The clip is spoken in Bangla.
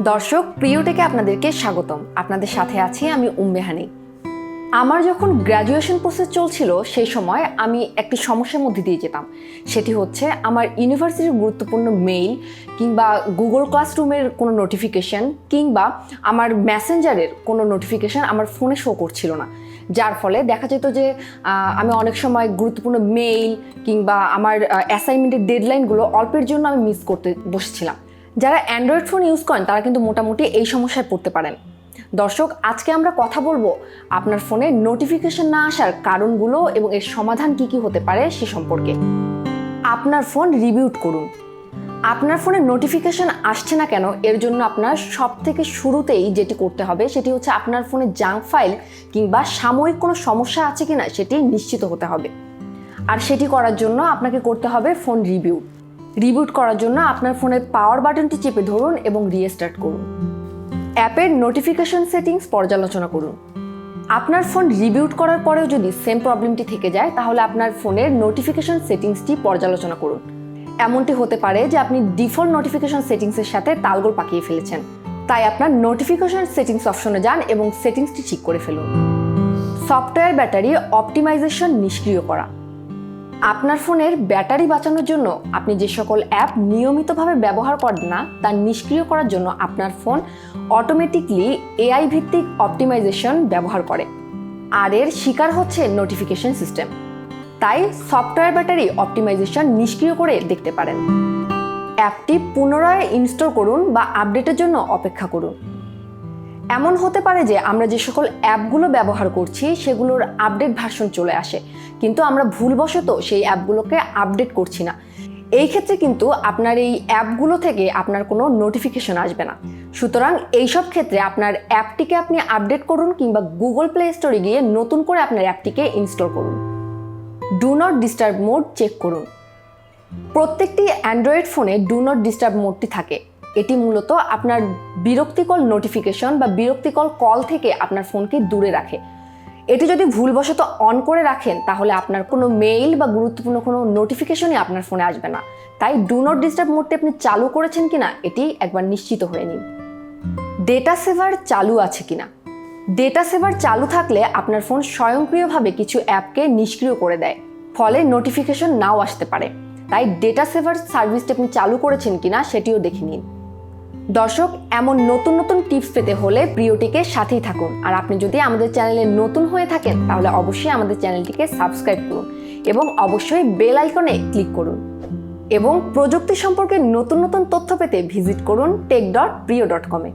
দর্শক প্রিয় থেকে আপনাদেরকে স্বাগতম। আপনাদের সাথে আছি আমি উম্মেহানি। আমার যখন গ্র্যাজুয়েশন প্রসেস চলছিল সেই সময় আমি একটি সমস্যার মধ্যে দিয়ে যেতাম। সেটি হচ্ছে আমার ইউনিভার্সিটির গুরুত্বপূর্ণ মেইল কিংবা গুগল ক্লাসরুমের কোনো নোটিফিকেশন কিংবা আমার মেসেঞ্জারের কোনো নোটিফিকেশন আমার ফোনে শো করছিল না, যার ফলে দেখা যেত যে আমি অনেক সময় গুরুত্বপূর্ণ মেইল কিংবা আমার অ্যাসাইনমেন্টের ডেডলাইনগুলো অল্পের জন্য আমি মিস করতে বসেছিলাম। যারা অ্যান্ড্রয়েড ফোন ইউজ করেন তারা কিন্তু মোটামুটি এই সমস্যায় পড়তে পারেন। দর্শক, আজকে আমরা কথা বলবো আপনার ফোনে নোটিফিকেশন না আসার কারণগুলো এবং এর সমাধান কি হতে পারে সে সম্পর্কে। আপনার ফোন রিবিউট করুন। আপনার ফোনে নোটিফিকেশন আসছে না কেন, এর জন্য আপনার সব থেকে শুরুতেই যেটি করতে হবে সেটি হচ্ছে আপনার ফোনে জাঙ্ক ফাইল কিংবা সাময়িক কোনো সমস্যা আছে কিনা সেটি নিশ্চিত হতে হবে। আর সেটি করার জন্য আপনাকে করতে হবে ফোন রিবিউট করার জন্য আপনার ফোনের পাওয়ার বাটনটি চেপে ধরুন এবং রিস্টার্ট করুন। অ্যাপের নোটিফিকেশন সেটিংস পর্যালোচনা করুন। আপনার ফোন রিবিউট করার পরেও যদি সেম প্রবলেমটি থেকে যায় তাহলে আপনার ফোনের নোটিফিকেশন সেটিংসটি পর্যালোচনা করুন। এমনটি হতে পারে যে আপনি ডিফল্ট নোটিফিকেশন সেটিংসের সাথে তালগোল পাকিয়ে ফেলেছেন, তাই আপনার নোটিফিকেশন সেটিংস অপশনে যান এবং সেটিংসটি ঠিক করে ফেলুন। সফটওয়্যার ব্যাটারি অপটিমাইজেশন নিষ্ক্রিয় করা। আপনার ফোনের ব্যাটারি বাঁচানোর জন্য আপনি যে সকল অ্যাপ নিয়মিতভাবে ব্যবহার করেন না তা নিষ্ক্রিয় করার জন্য আপনার ফোন অটোমেটিকলি এআই ভিত্তিক অপটিমাইজেশন ব্যবহার করে, আর এর শিকার হচ্ছে নোটিফিকেশন সিস্টেম। তাই সফটওয়্যার ব্যাটারি অপটিমাইজেশন নিষ্ক্রিয় করে দেখতে পারেন। অ্যাপটি পুনরায় ইনস্টল করুন বা আপডেটের জন্য অপেক্ষা করুন। এমন হতে পারে যে আমরা যে সকল অ্যাপগুলো ব্যবহার করছি সেগুলোর আপডেট ভার্সন চলে আসে, কিন্তু আমরা ভুলবশত সেই অ্যাপগুলোকে আপডেট করছি না। এই ক্ষেত্রে কিন্তু আপনার এই অ্যাপগুলো থেকে আপনার কোনো নোটিফিকেশন আসবে না। সুতরাং এইসব ক্ষেত্রে আপনার অ্যাপটিকে আপনি আপডেট করুন কিংবা গুগল প্লে স্টোরে গিয়ে নতুন করে আপনার অ্যাপটিকে ইনস্টল করুন। Do not disturb mode check করুন। প্রত্যেকটি অ্যান্ড্রয়েড ফোনে ডু নট ডিস্টার্ব মোডটি থাকে। এটি মূলত আপনার বিরক্তিকর নোটিফিকেশন বা বিরক্তিকর কল থেকে আপনার ফোনকে দূরে রাখে। এটি যদি ভুলবশত অন করে রাখেন তাহলে আপনার কোনো মেইল বা গুরুত্বপূর্ণ কোনো নোটিফিকেশনই আপনার ফোনে আসবে না। তাই ডু নট ডিস্টার্ব মোডটি আপনি চালু করেছেন কিনা এটি একবার নিশ্চিত হয়ে নিন। ডেটা সেভার চালু আছে কিনা। ডেটা সেভার চালু থাকলে আপনার ফোন স্বয়ংক্রিয়ভাবে কিছু অ্যাপকে নিষ্ক্রিয় করে দেয়, ফলে নোটিফিকেশন নাও আসতে পারে। তাই ডেটা সেভার সার্ভিসটি আপনি চালু করেছেন কিনা সেটিও দেখে নিন। দর্শক, এমন নতুন নতুন টিপস পেতে হলে প্রিয়টিকে সাথেই থাকুন। আর আপনি যদি আমাদের চ্যানেলে নতুন হয়ে থাকেন তাহলে অবশ্যই আমাদের চ্যানেলটিকে সাবস্ক্রাইব করুন এবং অবশ্যই বেল আইকনে ক্লিক করুন। এবং প্রযুক্তি সম্পর্কে নতুন নতুন তথ্য পেতে ভিজিট করুন tech.priyo.com-এ।